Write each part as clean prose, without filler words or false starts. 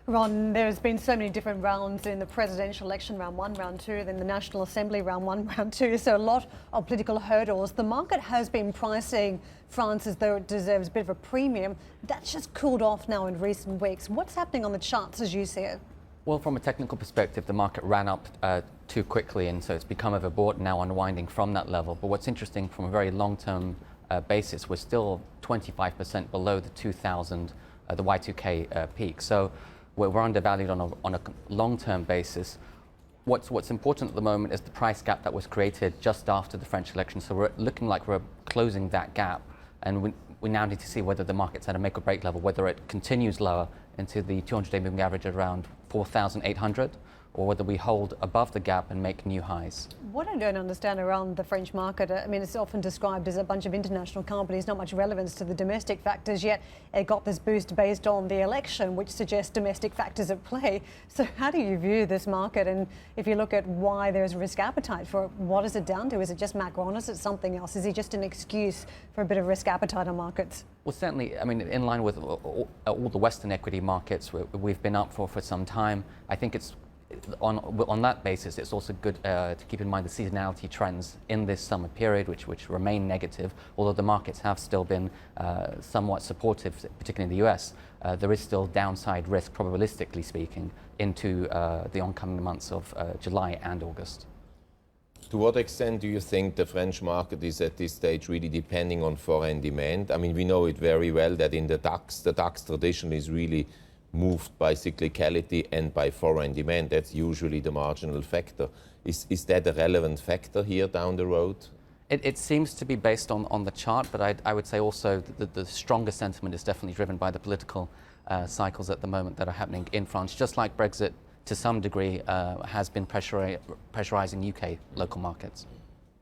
Ron, there's been so many different rounds in the presidential election, round one, round two, then the National Assembly, round one, round two. So a lot of political hurdles. The market has been pricing France as though it deserves a bit of a premium. That's just cooled off now in recent weeks. What's happening on the charts as you see it? Well, from a technical perspective, the market ran up too quickly, and so it's become overbought, now unwinding from that level. But what's interesting from a very long-term basis, we're still 25% below the 2000, the Y2K peak. So we're undervalued on a long-term basis. What's important at the moment is the price gap that was created just after the French election. So we're looking like we're closing that gap, and we now need to see whether the market's at a make or break level, whether it continues lower into the 200-day moving average at around 4,800, or whether we hold above the gap and make new highs. What I don't understand around the French market, I mean, it's often described as a bunch of international companies, not much relevance to the domestic factors, yet it got this boost based on the election, which suggests domestic factors at play. So how do you view this market? And if you look at why there's risk appetite for it, what is it down to? Is it just Macron? Is it something else? Is he just an excuse for a bit of risk appetite on markets? Well, certainly, I mean, in line with all the Western equity markets we've been up for some time, I think it's on that basis, it's also good to keep in mind the seasonality trends in this summer period, which remain negative. Although the markets have still been somewhat supportive, particularly in the US, there is still downside risk, probabilistically speaking, into the oncoming months of July and August. To what extent do you think the French market is at this stage really depending on foreign demand? I mean, we know it very well that in the DAX tradition is really moved by cyclicality and by foreign demand. That's usually the marginal factor. Is that a relevant factor here down the road? It seems to be based on the chart, but I would say also that the stronger sentiment is definitely driven by the political cycles at the moment that are happening in France, just like Brexit to some degree has been pressurizing UK local markets.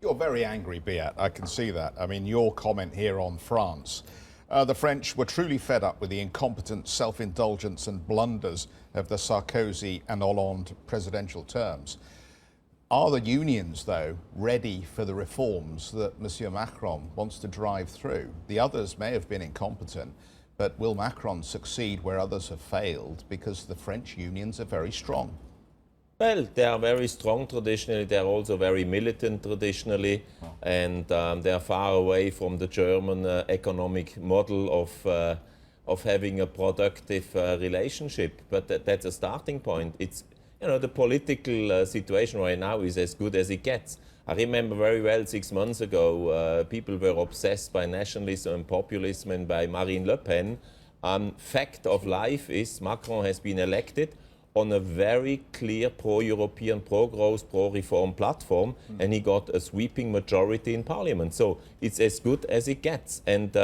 You're very angry, Beat. I can see that. I mean, your comment here on France. The French were truly fed up with the incompetent self-indulgence and blunders of the Sarkozy and Hollande presidential terms. Are the unions, though, ready for the reforms that Monsieur Macron wants to drive through? The others may have been incompetent, but will Macron succeed where others have failed because the French unions are very strong? Well, they are very strong traditionally. They are also very militant traditionally, and they are far away from the German economic model of having a productive relationship. But that's a starting point. It's, you know, the political situation right now is as good as it gets. I remember very well 6 months ago, people were obsessed by nationalism and populism and by Marine Le Pen. Fact of life is Macron has been elected on a very clear pro-European, pro-growth, pro-reform platform, and he got a sweeping majority in parliament. So it's as good as it gets. And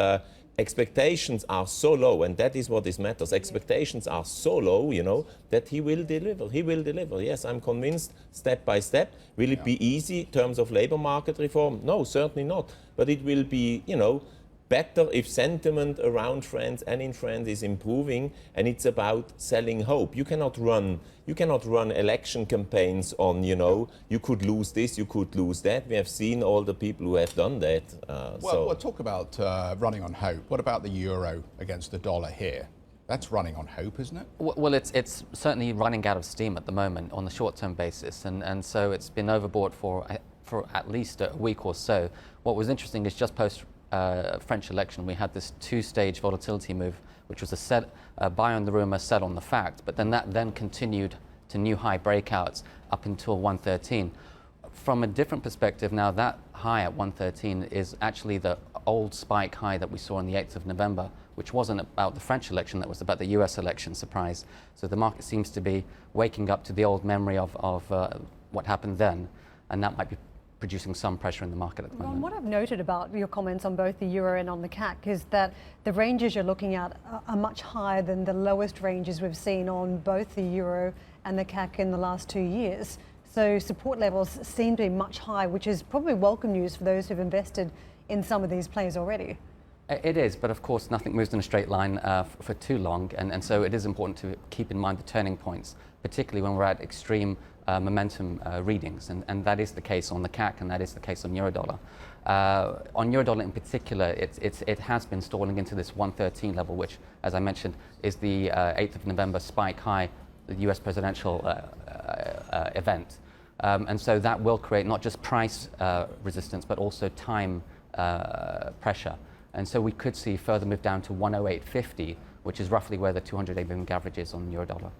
expectations are so low, and that is what this matters. Expectations are so low, you know, that he will deliver. He will deliver. Yes, I'm convinced, step by step. Will it be easy in terms of labor market reform? No, certainly not. But it will be, you know, better if sentiment around France and in France is improving, and it's about selling hope. You cannot run election campaigns on, you know, you could lose this, you could lose that. We have seen all the people who have done that. We'll talk about running on hope. What about the euro against the dollar here? That's running on hope, isn't it? Well, it's certainly running out of steam at the moment on the short-term basis, and so it's been overbought for at least a week or so. What was interesting is just post French election, we had this two-stage volatility move, which was a buy on the rumor, sell on the fact, but then that continued to new high breakouts up until 113. From a different perspective now, that high at 113 is actually the old spike high that we saw on the 8th of November, which wasn't about the French election, that was about the US election, surprise. So the market seems to be waking up to the old memory of what happened then, and that might be producing some pressure in the market at the moment. Ron, what I've noted about your comments on both the euro and on the CAC is that the ranges you're looking at are much higher than the lowest ranges we've seen on both the euro and the CAC in the last 2 years. So support levels seem to be much higher, which is probably welcome news for those who've invested in some of these plays already. It is, but of course nothing moves in a straight line for too long, and so it is important to keep in mind the turning points, particularly when we're at extreme momentum readings, and that is the case on the CAC, and that is the case on Eurodollar. On Eurodollar in particular, it has been stalling into this 113 level, which, as I mentioned, is the 8th of November spike high, the US presidential event. And so that will create not just price resistance, but also time pressure. And so we could see further move down to 108.50, which is roughly where the 200-day moving average is on Eurodollar.